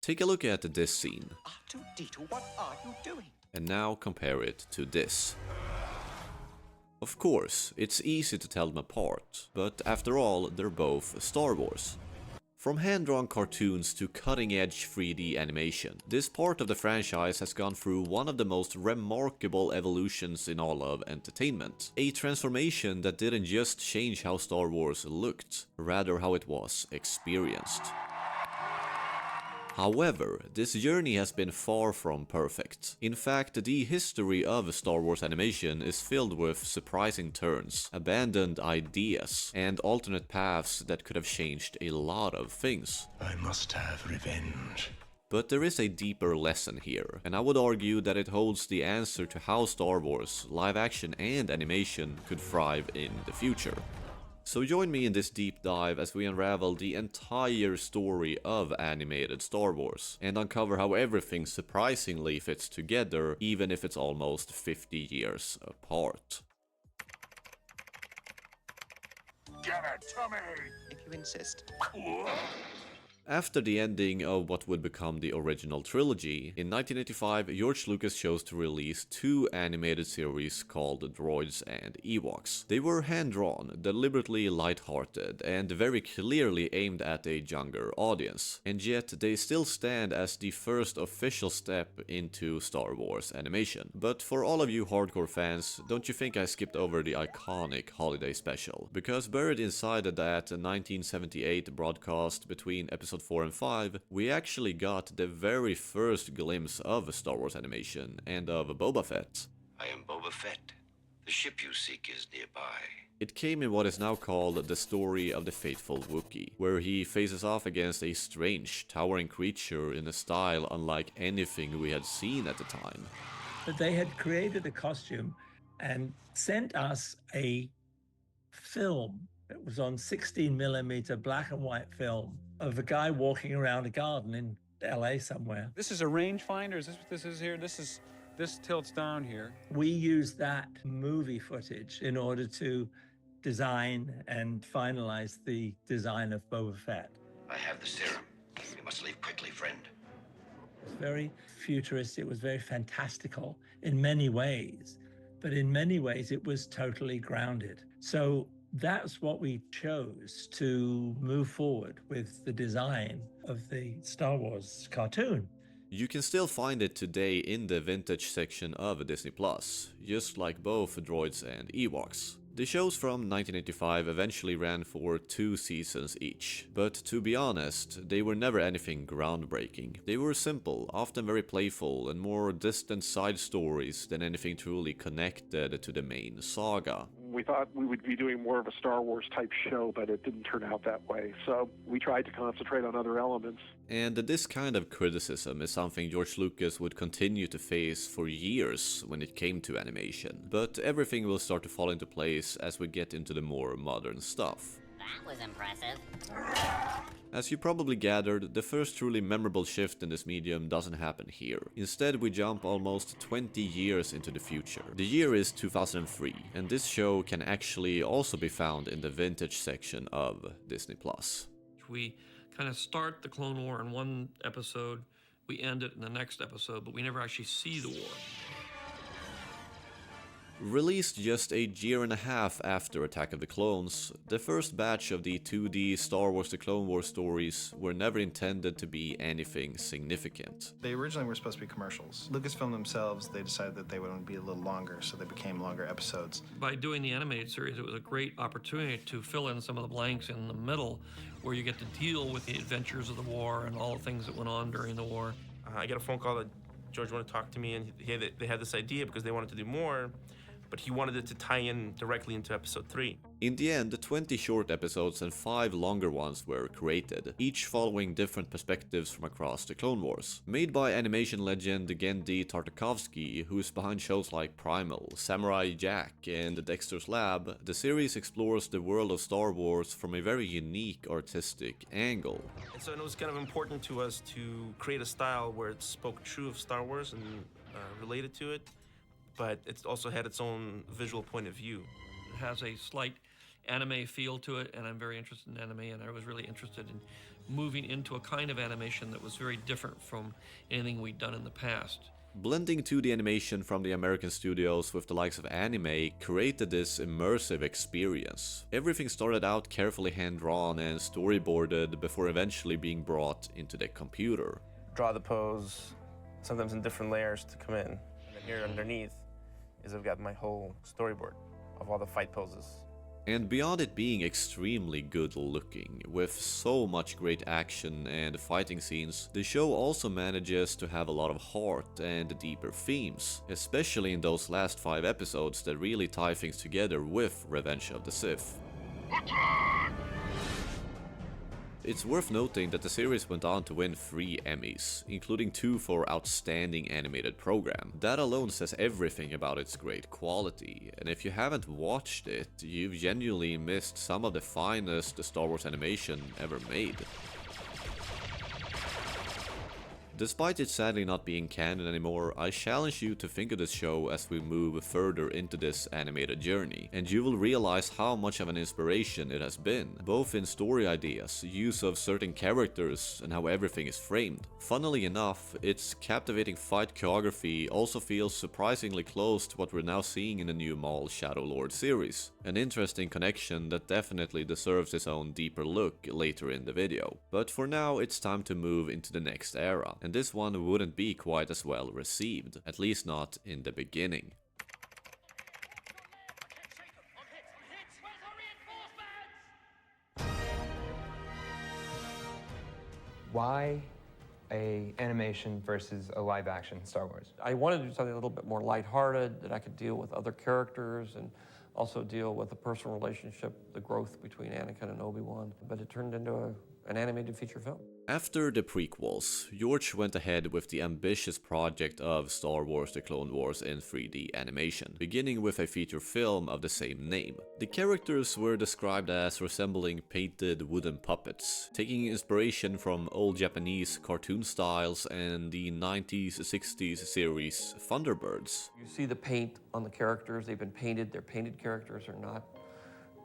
Take a look at this scene. R2-D2, what are you doing? And now compare it to this. Of course, it's easy to tell them apart, but after all, they're both Star Wars. From hand-drawn cartoons to cutting-edge 3D animation, this part of the franchise has gone through one of the most remarkable evolutions in all of entertainment. A transformation that didn't just change how Star Wars looked, rather how it was experienced. However, this journey has been far from perfect. In fact, the history of Star Wars animation is filled with surprising turns, abandoned ideas, and alternate paths that could have changed a lot of things. I must have revenge. But there is a deeper lesson here, and I would argue that it holds the answer to how Star Wars, live action and animation could thrive in the future. So join me in this deep dive as we unravel the entire story of animated Star Wars and uncover how everything surprisingly fits together, even if it's almost 50 years apart. Give it to me! If you insist. After the ending of what would become the original trilogy, in 1985 George Lucas chose to release two animated series called Droids and Ewoks. They were hand-drawn, deliberately light-hearted, and very clearly aimed at a younger audience, and yet they still stand as the first official step into Star Wars animation. But for all of you hardcore fans, don't you think I skipped over the iconic holiday special? Because buried inside that 1978 broadcast between episode 4 and 5, we actually got the very first glimpse of Star Wars animation and of Boba Fett. I am Boba Fett. The ship you seek is nearby. It came in what is now called the story of the faithful Wookiee, where he faces off against a strange, towering creature in a style unlike anything we had seen at the time. But they had created a costume and sent us a film. It was on 16mm black and white film of a guy walking around a garden in LA somewhere. This is a rangefinder? Is this what this is here? This tilts down here. We used that movie footage in order to design and finalize the design of Boba Fett. I have the serum. We must leave quickly, friend. It was very futuristic, it was very fantastical in many ways, but in many ways it was totally grounded. So that's what we chose to move forward with the design of the Star Wars cartoon. You can still find it today in the vintage section of Disney+, just like both Droids and Ewoks. The shows from 1985 eventually ran for 2 seasons each, but to be honest, they were never anything groundbreaking. They were simple, often very playful, and more distant side stories than anything truly connected to the main saga. We thought we would be doing more of a Star Wars type show, but it didn't turn out that way, so we tried to concentrate on other elements. And this kind of criticism is something George Lucas would continue to face for years when it came to animation, but everything will start to fall into place as we get into the more modern stuff. That was impressive. As you probably gathered, the first truly memorable shift in this medium doesn't happen here. Instead, we jump almost 20 years into the future. The year is 2003, and this show can actually also be found in the vintage section of Disney+. We kind of start the Clone War in one episode, we end it in the next episode, but we never actually see the war. Released just a year and a half after Attack of the Clones, the first batch of the 2D Star Wars The Clone Wars stories were never intended to be anything significant. They originally were supposed to be commercials. Lucasfilm themselves, they decided that they would be a little longer, so they became longer episodes. By doing the animated series, it was a great opportunity to fill in some of the blanks in the middle, where you get to deal with the adventures of the war and all the things that went on during the war. I got a phone call that George wanted to talk to me, and they had this idea because they wanted to do more, but he wanted it to tie in directly into episode 3. In the end, 20 short episodes and 5 longer ones were created, each following different perspectives from across the Clone Wars. Made by animation legend Genndy Tartakovsky, who's behind shows like Primal, Samurai Jack, and Dexter's Lab, the series explores the world of Star Wars from a very unique artistic angle. And so it was kind of important to us to create a style where it spoke true of Star Wars and related to it, but it also had its own visual point of view. It has a slight anime feel to it, and I'm very interested in anime, and I was really interested in moving into a kind of animation that was very different from anything we'd done in the past. Blending 2D animation from the American studios with the likes of anime created this immersive experience. Everything started out carefully hand-drawn and storyboarded before eventually being brought into the computer. Draw the pose, sometimes in different layers to come in. And then here underneath is I've got my whole storyboard of all the fight poses. And beyond it being extremely good looking, with so much great action and fighting scenes, the show also manages to have a lot of heart and deeper themes, especially in those last 5 episodes that really tie things together with Revenge of the Sith. It's worth noting that the series went on to win 3 Emmys, including 2 for Outstanding Animated Program. That alone says everything about its great quality, and if you haven't watched it, you've genuinely missed some of the finest Star Wars animation ever made. Despite it sadly not being canon anymore, I challenge you to think of this show as we move further into this animated journey, and you will realize how much of an inspiration it has been, both in story ideas, use of certain characters, and how everything is framed. Funnily enough, its captivating fight choreography also feels surprisingly close to what we're now seeing in the new Maul Shadow Lord series, an interesting connection that definitely deserves its own deeper look later in the video. But for now, it's time to move into the next era. And this one wouldn't be quite as well received, at least not in the beginning. Why a animation versus a live action Star Wars? I wanted to do something a little bit more lighthearted, that I could deal with other characters and also deal with the personal relationship, the growth between Anakin and Obi-Wan, but it turned into an animated feature film. After the prequels, George went ahead with the ambitious project of Star Wars The Clone Wars in 3D animation, beginning with a feature film of the same name. The characters were described as resembling painted wooden puppets, taking inspiration from old Japanese cartoon styles and the 90s-60s series Thunderbirds. You see the paint on the characters, they've been painted, they're painted characters or not,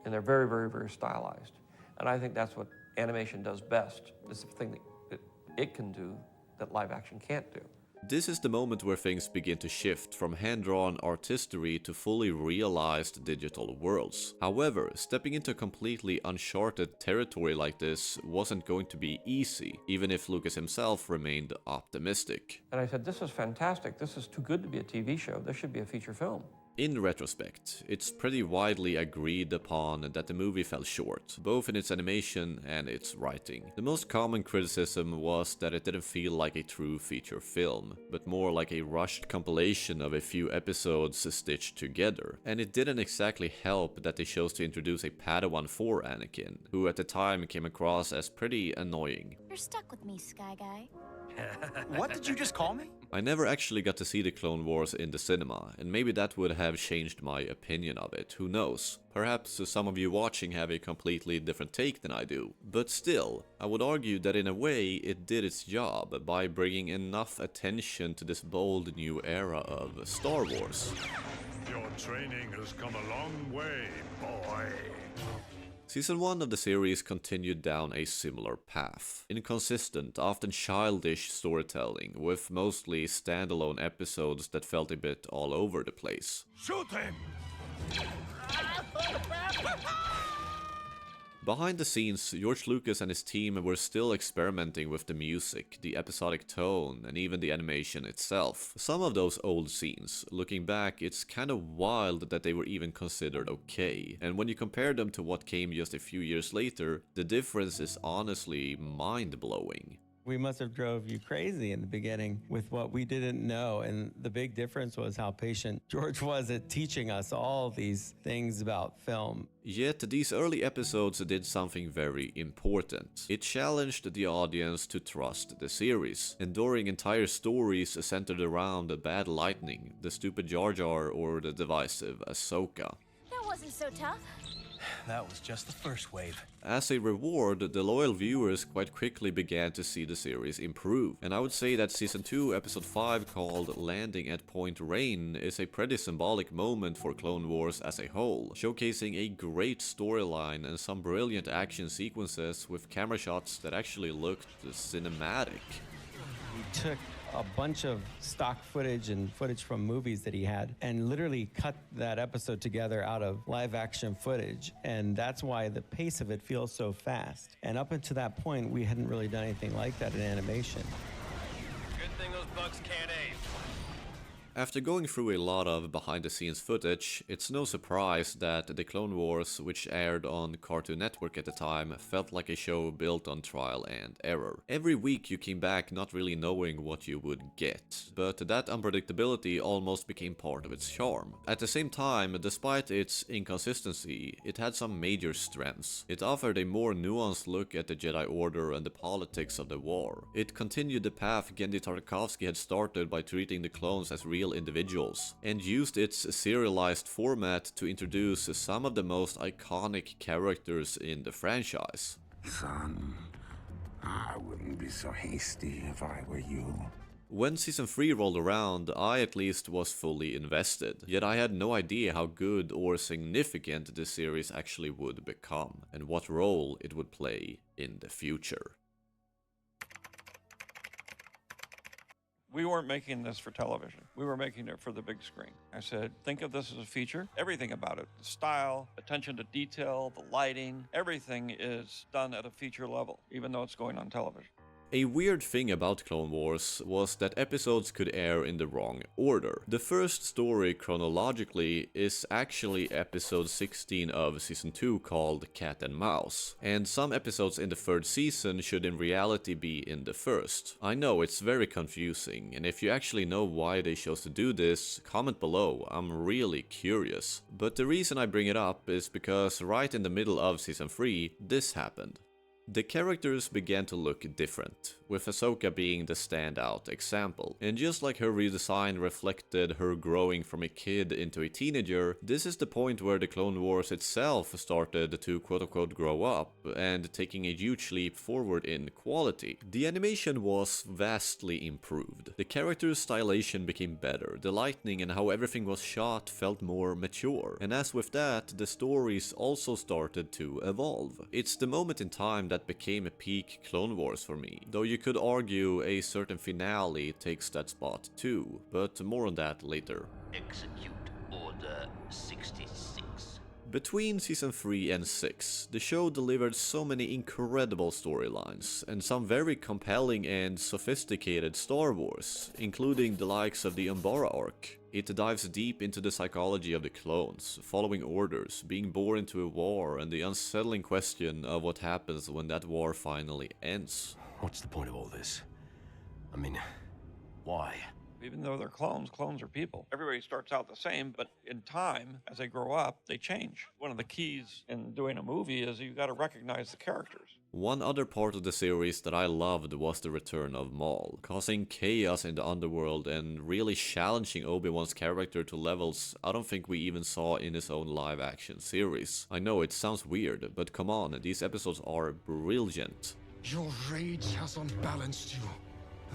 and they're very, very, very stylized. And I think that's what animation does best. It's the thing that it can do that live action can't do. This is the moment where things begin to shift from hand-drawn artistry to fully realized digital worlds. However, stepping into completely uncharted territory like this wasn't going to be easy, even if Lucas himself remained optimistic. And I said, this is fantastic, this is too good to be a TV show, this should be a feature film. In retrospect, it's pretty widely agreed upon that the movie fell short, both in its animation and its writing. The most common criticism was that it didn't feel like a true feature film, but more like a rushed compilation of a few episodes stitched together. And it didn't exactly help that they chose to introduce a Padawan for Anakin, who at the time came across as pretty annoying. You're stuck with me, Sky Guy. What did you just call me? I never actually got to see the Clone Wars in the cinema, and maybe that would have changed my opinion of it, who knows. Perhaps some of you watching have a completely different take than I do. But still, I would argue that in a way it did its job by bringing enough attention to this bold new era of Star Wars. Your training has come a long way, boy. Season 1 of the series continued down a similar path. Inconsistent, often childish storytelling, with mostly standalone episodes that felt a bit all over the place. Shoot him! Behind the scenes, George Lucas and his team were still experimenting with the music, the episodic tone, and even the animation itself. Some of those old scenes, looking back, it's kind of wild that they were even considered okay. And when you compare them to what came just a few years later, the difference is honestly mind-blowing. We must have drove you crazy in the beginning with what we didn't know, and the big difference was how patient George was at teaching us all these things about film. Yet these early episodes did something very important. It challenged the audience to trust the series, enduring entire stories centered around the bad lightning, the stupid Jar Jar, or the divisive Ahsoka. That wasn't so tough. That was just the first wave. As a reward, the loyal viewers quite quickly began to see the series improve, and I would say that Season 2, Episode 5, called Landing at Point Rain, is a pretty symbolic moment for Clone Wars as a whole, showcasing a great storyline and some brilliant action sequences with camera shots that actually looked cinematic. We took a bunch of stock footage and footage from movies that he had and literally cut that episode together out of live action footage, and that's why the pace of it feels so fast. And up until that point, we hadn't really done anything like that in animation. Good thing those bugs can't aim. After going through a lot of behind-the-scenes footage, it's no surprise that The Clone Wars, which aired on Cartoon Network at the time, felt like a show built on trial and error. Every week you came back not really knowing what you would get, but that unpredictability almost became part of its charm. At the same time, despite its inconsistency, it had some major strengths. It offered a more nuanced look at the Jedi Order and the politics of the war. It continued the path Genndy Tartakovsky had started by treating the clones as real individuals, and used its serialized format to introduce some of the most iconic characters in the franchise. Son, I wouldn't be so hasty if I were you. When Season 3 rolled around, I at least was fully invested, yet I had no idea how good or significant the series actually would become, and what role it would play in the future. We weren't making this for television. We were making it for the big screen. I said, think of this as a feature. Everything about it, the style, attention to detail, the lighting, everything is done at a feature level, even though it's going on television. A weird thing about Clone Wars was that episodes could air in the wrong order. The first story chronologically is actually episode 16 of season 2 called Cat and Mouse, and some episodes in the third season should in reality be in the first. I know it's very confusing, and if you actually know why they chose to do this, comment below, I'm really curious. But the reason I bring it up is because right in the middle of season 3, this happened. The characters began to look different, with Ahsoka being the standout example. And just like her redesign reflected her growing from a kid into a teenager, this is the point where the Clone Wars itself started to quote-unquote grow up, and taking a huge leap forward in quality. The animation was vastly improved. The characters' stylization became better, the lighting and how everything was shot felt more mature. And as with that, the stories also started to evolve. It's the moment in time that became a peak Clone Wars for me, though you could argue a certain finale takes that spot too, but more on that later. Execute Order 66. Between season 3 and 6, the show delivered so many incredible storylines, and some very compelling and sophisticated Star Wars, including the likes of the Umbara arc. It dives deep into the psychology of the clones, following orders, being born into a war, and the unsettling question of what happens when that war finally ends. What's the point of all this? I mean, why? Even though they're clones, clones are people. Everybody starts out the same, but in time, as they grow up, they change. One of the keys in doing a movie is you got to recognize the characters. One other part of the series that I loved was the return of Maul, causing chaos in the underworld and really challenging Obi-Wan's character to levels I don't think we even saw in his own live-action series. I know it sounds weird, but come on, these episodes are brilliant. Your rage has unbalanced you.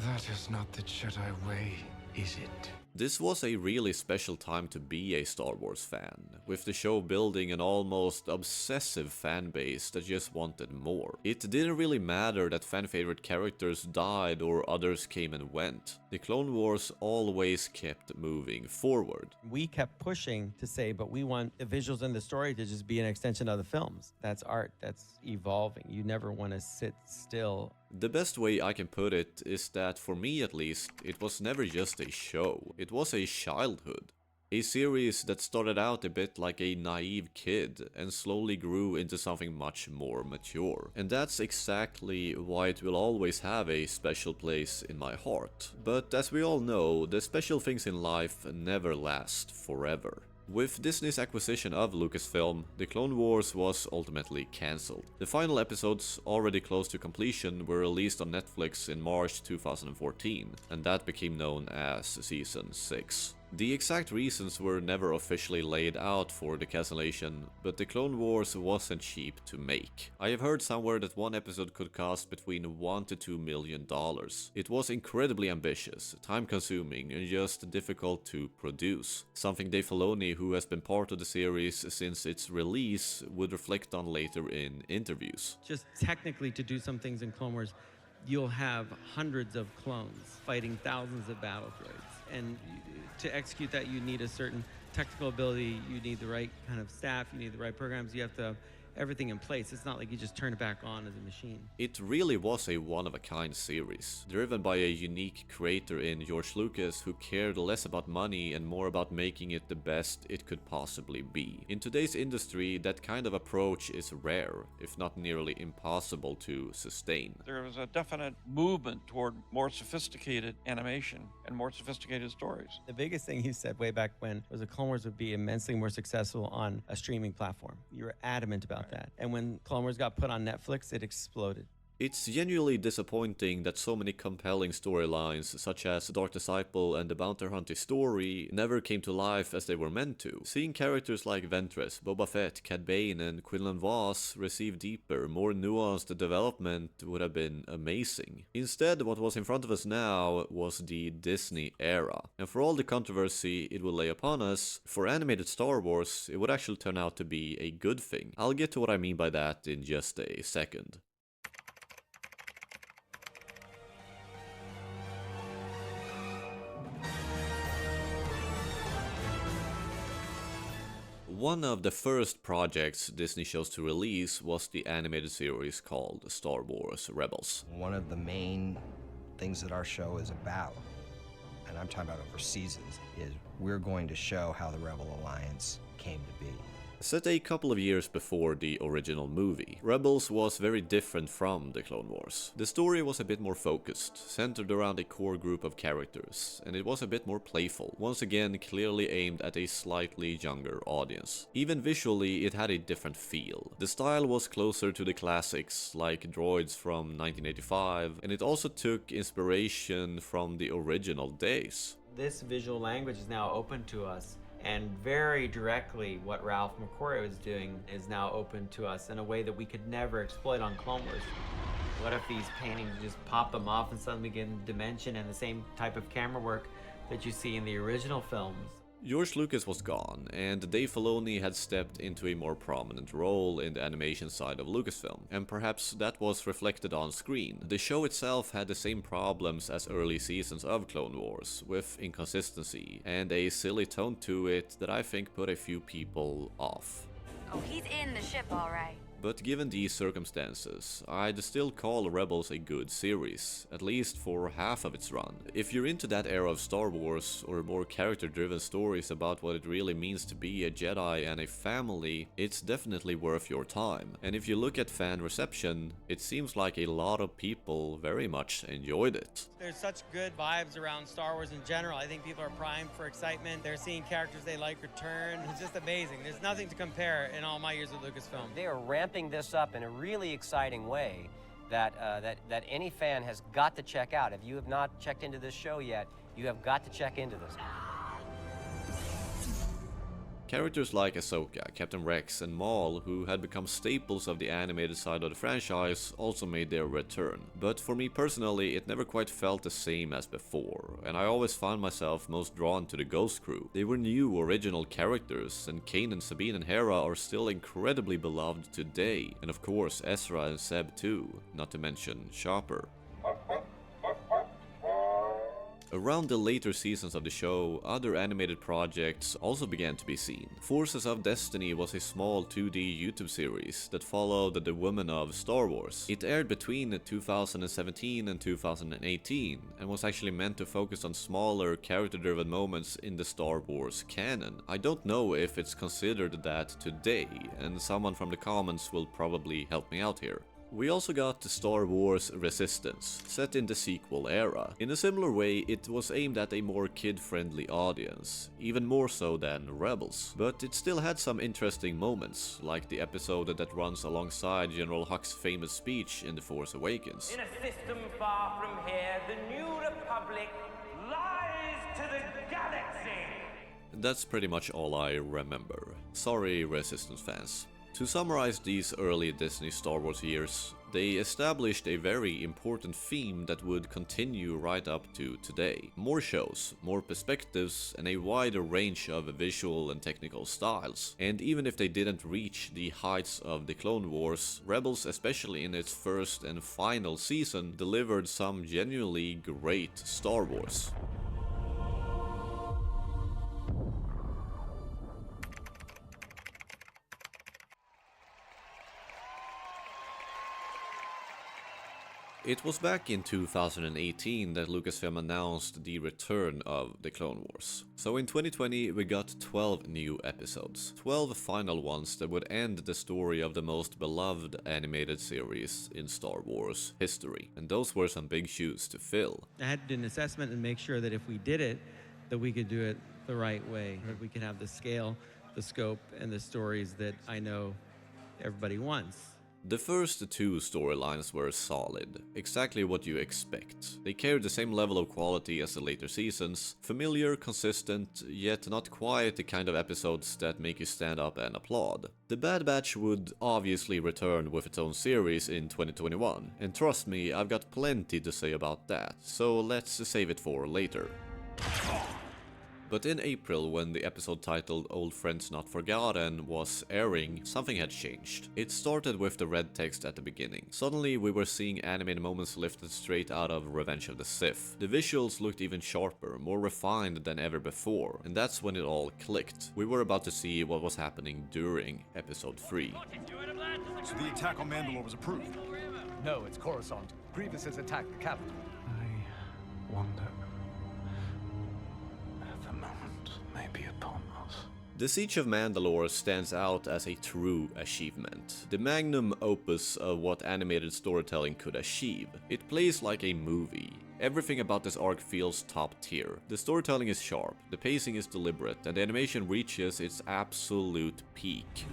That is not the Jedi way, is it? This was a really special time to be a Star Wars fan, with the show building an almost obsessive fan base that just wanted more. It didn't really matter that fan-favorite characters died or others came and went. The Clone Wars always kept moving forward. We kept pushing to say, but we want the visuals and the story to just be an extension of the films. That's art, that's evolving. You never want to sit still. The best way I can put it is that, for me at least, it was never just a show. It was a childhood. A series that started out a bit like a naive kid and slowly grew into something much more mature. And that's exactly why it will always have a special place in my heart. But as we all know, the special things in life never last forever. With Disney's acquisition of Lucasfilm, The Clone Wars was ultimately cancelled. The final episodes, already close to completion, were released on Netflix in March 2014, and that became known as Season 6. The exact reasons were never officially laid out for the cancellation, but the Clone Wars wasn't cheap to make. I have heard somewhere that one episode could cost between $1 to $2 million. It was incredibly ambitious, time-consuming, and just difficult to produce. Something Dave Filoni, who has been part of the series since its release, would reflect on later in interviews. Just technically, to do some things in Clone Wars, you'll have hundreds of clones fighting thousands of battle droids. And to execute that, you need a certain technical ability, you need the right kind of staff, you need the right programs, you have to have everything in place. It's not like you just turn it back on as a machine. It really was a one-of-a-kind series, driven by a unique creator in George Lucas who cared less about money and more about making it the best it could possibly be. In today's industry, that kind of approach is rare, if not nearly impossible to sustain. There was a definite movement toward more sophisticated animation and more sophisticated stories. The biggest thing you said way back when was that Clone Wars would be immensely more successful on a streaming platform. You were adamant about that. And when Clone Wars got put on Netflix, it exploded. It's genuinely disappointing that so many compelling storylines, such as Dark Disciple and the Bounty Hunter story, never came to life as they were meant to. Seeing characters like Ventress, Boba Fett, Cad Bane, and Quinlan Vos receive deeper, more nuanced development would have been amazing. Instead, what was in front of us now was the Disney era. And for all the controversy it will lay upon us, for animated Star Wars, it would actually turn out to be a good thing. I'll get to what I mean by that in just a second. One of the first projects Disney chose to release was the animated series called Star Wars Rebels. One of the main things that our show is about, and I'm talking about over seasons, is we're going to show how the Rebel Alliance came to be. Set a couple of years before the original movie, Rebels was very different from the Clone Wars. The story was a bit more focused, centered around a core group of characters, and it was a bit more playful, once again clearly aimed at a slightly younger audience. Even visually, it had a different feel. The style was closer to the classics, like droids from 1985, and it also took inspiration from the original days. This visual language is now open to us. And very directly, what Ralph McQuarrie was doing is now open to us in a way that we could never exploit on Clone Wars. What if these paintings just pop them off and suddenly get dimension and the same type of camera work that you see in the original films? George Lucas was gone, and Dave Filoni had stepped into a more prominent role in the animation side of Lucasfilm, and perhaps that was reflected on screen. The show itself had the same problems as early seasons of Clone Wars, with inconsistency, and a silly tone to it that I think put a few people off. Oh, he's in the ship all right. But given these circumstances, I'd still call Rebels a good series, at least for half of its run. If you're into that era of Star Wars, or more character-driven stories about what it really means to be a Jedi and a family, it's definitely worth your time. And if you look at fan reception, it seems like a lot of people very much enjoyed it. There's such good vibes around Star Wars in general. I think people are primed for excitement. They're seeing characters they like return. It's just amazing. There's nothing to compare in all my years of Lucasfilm. They are ramping this up in a really exciting way that any fan has got to check out. If you have not checked into this show yet, you have got to check into this. Characters like Ahsoka, Captain Rex, and Maul, who had become staples of the animated side of the franchise, also made their return. But for me personally, it never quite felt the same as before, and I always found myself most drawn to the Ghost Crew. They were new, original characters, and Kanan, Sabine, and Hera are still incredibly beloved today, and of course Ezra and Seb too, not to mention Chopper. Around the later seasons of the show, other animated projects also began to be seen. Forces of Destiny was a small 2D YouTube series that followed the women of Star Wars. It aired between 2017 and 2018 and was actually meant to focus on smaller character-driven moments in the Star Wars canon. I don't know if it's considered that today, and someone from the comments will probably help me out here. We also got the Star Wars Resistance, set in the sequel era. In a similar way, it was aimed at a more kid-friendly audience, even more so than Rebels. But it still had some interesting moments, like the episode that runs alongside General Huck's famous speech in The Force Awakens. In a system far from here, the new republic lies to the galaxy! That's pretty much all I remember. Sorry, Resistance fans. To summarize these early Disney Star Wars years, they established a very important theme that would continue right up to today. More shows, more perspectives, and a wider range of visual and technical styles. And even if they didn't reach the heights of the Clone Wars, Rebels, especially in its first and final season, delivered some genuinely great Star Wars. It was back in 2018 that Lucasfilm announced the return of the Clone Wars. So in 2020 we got 12 new episodes, 12 final ones that would end the story of the most beloved animated series in Star Wars history. And those were some big shoes to fill. I had to do an assessment and make sure that if we did it, that we could do it the right way, that we could have the scale, the scope, and the stories that I know everybody wants. The first two storylines were solid, exactly what you expect. They carried the same level of quality as the later seasons, familiar, consistent, yet not quite the kind of episodes that make you stand up and applaud. The Bad Batch would obviously return with its own series in 2021, and trust me, I've got plenty to say about that, so let's save it for later. But in April, when the episode titled Old Friends Not Forgotten was airing, something had changed. It started with the red text at the beginning. Suddenly we were seeing animated moments lifted straight out of Revenge of the Sith. The visuals looked even sharper, more refined than ever before, and that's when it all clicked. We were about to see what was happening during episode 3. So the attack on Mandalore was approved? No, it's Coruscant. Grievous has attacked the capital. I wonder. Be upon us. The Siege of Mandalore stands out as a true achievement, the magnum opus of what animated storytelling could achieve. It plays like a movie. Everything about this arc feels top tier. The storytelling is sharp, the pacing is deliberate, and the animation reaches its absolute peak.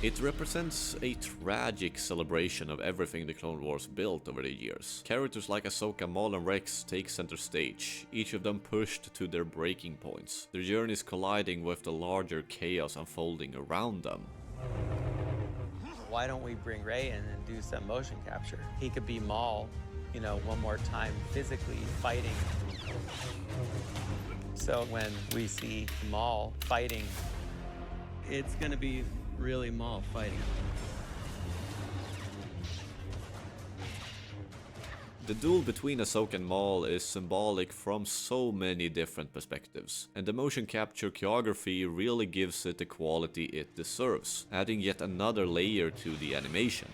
It represents a tragic celebration of everything the Clone Wars built over the years. Characters like Ahsoka, Maul, and Rex take center stage, each of them pushed to their breaking points, their journeys colliding with the larger chaos unfolding around them. Why don't we bring Rey in and do some motion capture? He could be Maul, one more time physically fighting. So when we see Maul fighting, it's gonna be really Maul fighting. The duel between Ahsoka and Maul is symbolic from so many different perspectives, and the motion capture choreography really gives it the quality it deserves, adding yet another layer to the animation.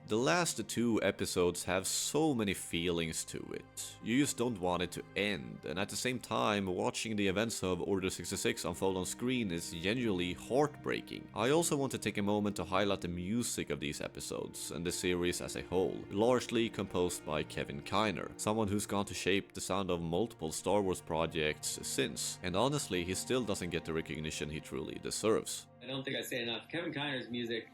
The last two episodes have so many feelings to it. You just don't want it to end, and at the same time, watching the events of Order 66 unfold on screen is genuinely heartbreaking. I also want to take a moment to highlight the music of these episodes and the series as a whole, largely composed by Kevin Kiner, someone who's gone to shape the sound of multiple Star Wars projects since, and honestly, he still doesn't get the recognition he truly deserves. I don't think I say enough. Kevin Kiner's music,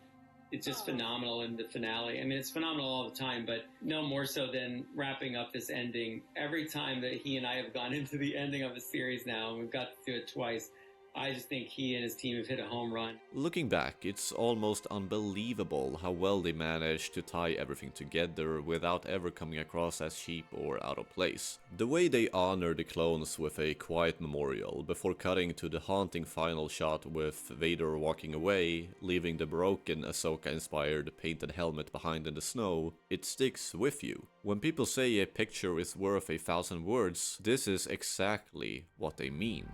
it's just phenomenal in the finale. I mean, it's phenomenal all the time, but no more so than wrapping up this ending. Every time that he and I have gone into the ending of a series now, and we've got to do it twice, I just think he and his team have hit a home run. Looking back, it's almost unbelievable how well they managed to tie everything together without ever coming across as cheap or out of place. The way they honor the clones with a quiet memorial before cutting to the haunting final shot with Vader walking away, leaving the broken Ahsoka-inspired painted helmet behind in the snow, it sticks with you. When people say a picture is worth 1,000 words, this is exactly what they mean.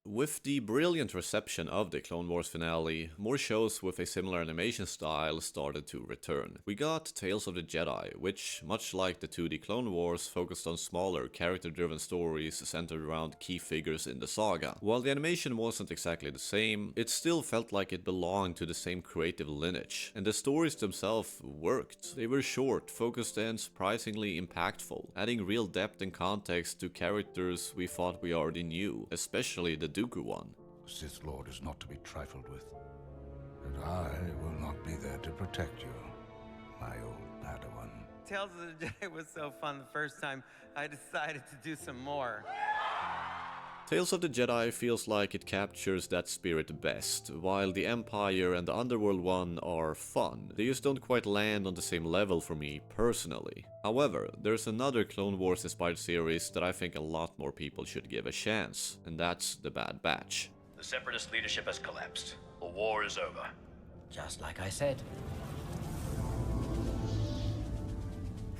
With the brilliant reception of the Clone Wars finale, more shows with a similar animation style started to return. We got Tales of the Jedi, which, much like the 2D Clone Wars, focused on smaller, character-driven stories centered around key figures in the saga. While the animation wasn't exactly the same, it still felt like it belonged to the same creative lineage, and the stories themselves worked. They were short, focused, and surprisingly impactful, adding real depth and context to characters we thought we already knew, especially the Dooku one. The Sith Lord is not to be trifled with. And I will not be there to protect you, my old Padawan. Tales of the Jedi was so fun the first time, I decided to do some more. Tales of the Jedi feels like it captures that spirit best. While the Empire and the Underworld one are fun, they just don't quite land on the same level for me personally. However, there's another Clone Wars inspired series that I think a lot more people should give a chance, and that's The Bad Batch. The Separatist leadership has collapsed. The war is over. Just like I said.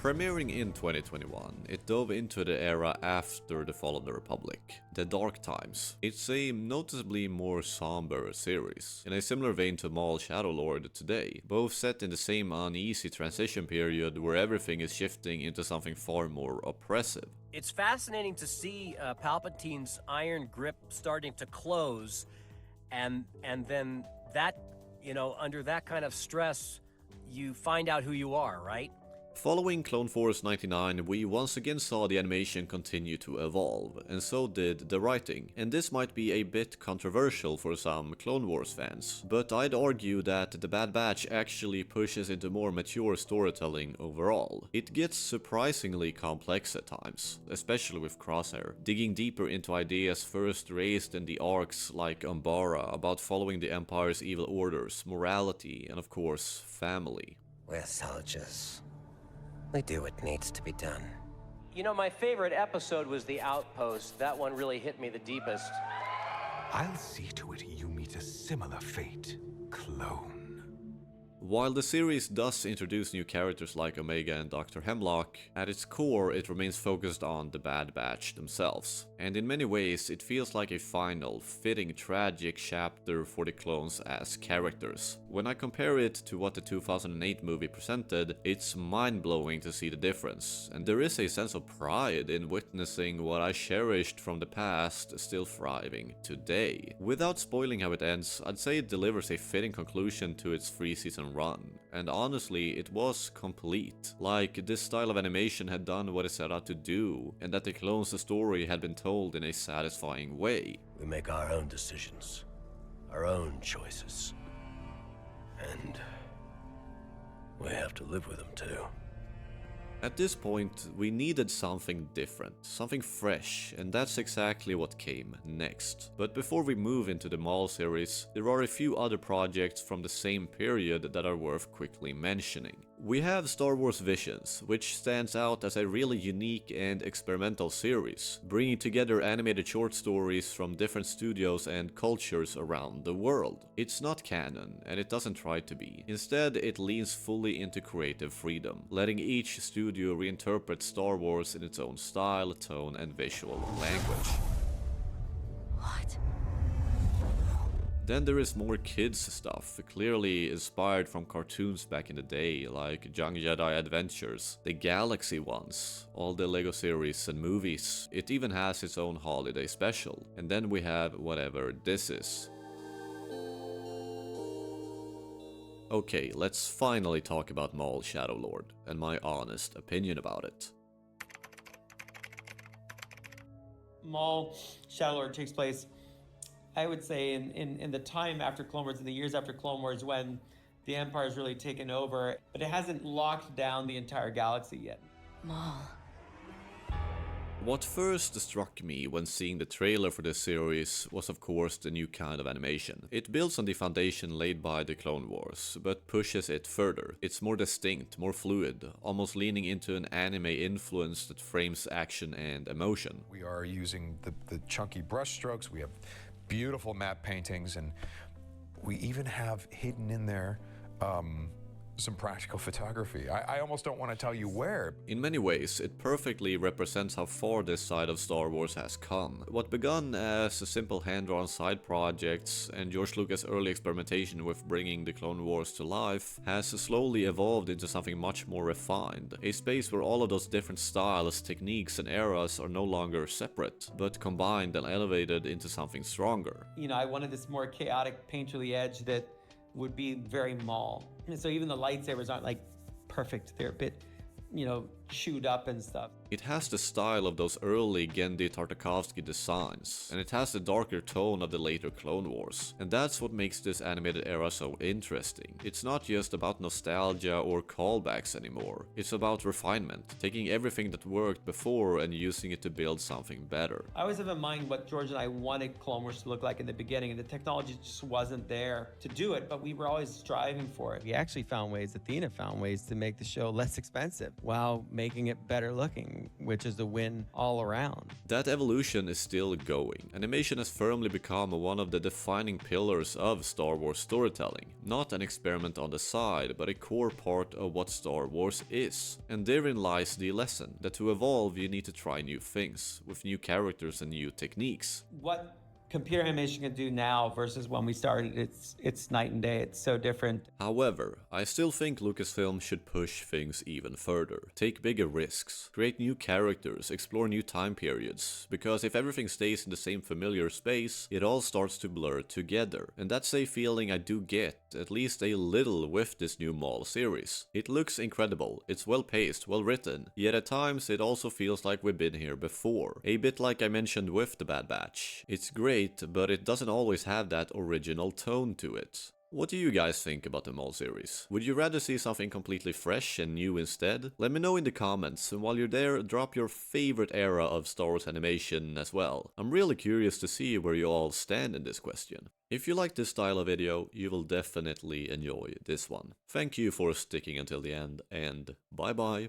Premiering in 2021, it dove into the era after the fall of the Republic, the Dark Times. It's a noticeably more somber series, in a similar vein to Maul Shadowlord today, both set in the same uneasy transition period where everything is shifting into something far more oppressive. It's fascinating to see Palpatine's iron grip starting to close, and then that, under that kind of stress, you find out who you are, right? Following Clone Wars 99, we once again saw the animation continue to evolve, and so did the writing. And this might be a bit controversial for some Clone Wars fans, but I'd argue that The Bad Batch actually pushes into more mature storytelling overall. It gets surprisingly complex at times, especially with Crosshair, digging deeper into ideas first raised in the arcs like Umbara about following the Empire's evil orders, morality, and of course, family. We're soldiers. We do what needs to be done. My favorite episode was The Outpost. That one really hit me the deepest. I'll see to it you meet a similar fate, clone. While the series does introduce new characters like Omega and Dr. Hemlock, at its core it remains focused on the Bad Batch themselves. And in many ways it feels like a final, fitting, tragic chapter for the clones as characters. When I compare it to what the 2008 movie presented, it's mind-blowing to see the difference, and there is a sense of pride in witnessing what I cherished from the past still thriving today. Without spoiling how it ends, I'd say it delivers a fitting conclusion to its 3-season run, and honestly it was complete. Like this style of animation had done what it set out to do, and that the clones' story had been told in a satisfying way. We make our own decisions, our own choices. And we have to live with them too. At this point, we needed something different, something fresh, and that's exactly what came next. But before we move into the Maul series, there are a few other projects from the same period that are worth quickly mentioning. We have Star Wars Visions, which stands out as a really unique and experimental series, bringing together animated short stories from different studios and cultures around the world. It's not canon, and it doesn't try to be. Instead, it leans fully into creative freedom, letting each studio reinterpret Star Wars in its own style, tone, and visual language. What? Then there is more kids stuff, clearly inspired from cartoons back in the day, like Young Jedi Adventures, the Galaxy ones, all the LEGO series and movies. It even has its own holiday special. And then we have whatever this is. Okay, let's finally talk about Maul Shadowlord, and my honest opinion about it. Maul Shadowlord takes place, I would say, in the time after Clone Wars, in the years after Clone Wars, when the Empire's really taken over, but it hasn't locked down the entire galaxy yet. Maul. What first struck me when seeing the trailer for this series was of course the new kind of animation. It builds on the foundation laid by the Clone Wars, but pushes it further. It's more distinct, more fluid, almost leaning into an anime influence that frames action and emotion. We are using the chunky brush strokes, we have beautiful matte paintings, and we even have hidden in there some practical photography. I almost don't want to tell you where. In many ways, it perfectly represents how far this side of Star Wars has come. What begun as a simple hand-drawn side projects and George Lucas' early experimentation with bringing the Clone Wars to life has slowly evolved into something much more refined. A space where all of those different styles, techniques, and eras are no longer separate, but combined and elevated into something stronger. I wanted this more chaotic, painterly edge that would be very Maul. And so even the lightsabers aren't like perfect. They're a bit, chewed up and stuff. It has the style of those early Genndy Tartakovsky designs, and it has the darker tone of the later Clone Wars. And that's what makes this animated era so interesting. It's not just about nostalgia or callbacks anymore. It's about refinement, taking everything that worked before and using it to build something better. I always have in mind what George and I wanted Clone Wars to look like in the beginning, and the technology just wasn't there to do it, but we were always striving for it. We actually found ways, Athena found ways to make the show less expensive while making it better looking, which is a win all around. That evolution is still going. Animation has firmly become one of the defining pillars of Star Wars storytelling. Not an experiment on the side, but a core part of what Star Wars is. And therein lies the lesson, that to evolve you need to try new things, with new characters and new techniques. What computer animation can do now versus when we started, it's night and day. It's so different. However, I still think Lucasfilm should push things even further, take bigger risks, create new characters, explore new time periods, because if everything stays in the same familiar space, it all starts to blur together. And that's a feeling I do get, at least a little, with this new Maul series. It looks incredible, it's well paced, well written, yet at times it also feels like we've been here before. A bit like I mentioned with The Bad Batch. It's great, but it doesn't always have that original tone to it. What do you guys think about the Maul series? Would you rather see something completely fresh and new instead? Let me know in the comments, and while you're there, drop your favorite era of Star Wars animation as well. I'm really curious to see where you all stand in this question. If you like this style of video, you will definitely enjoy this one. Thank you for sticking until the end, and bye bye.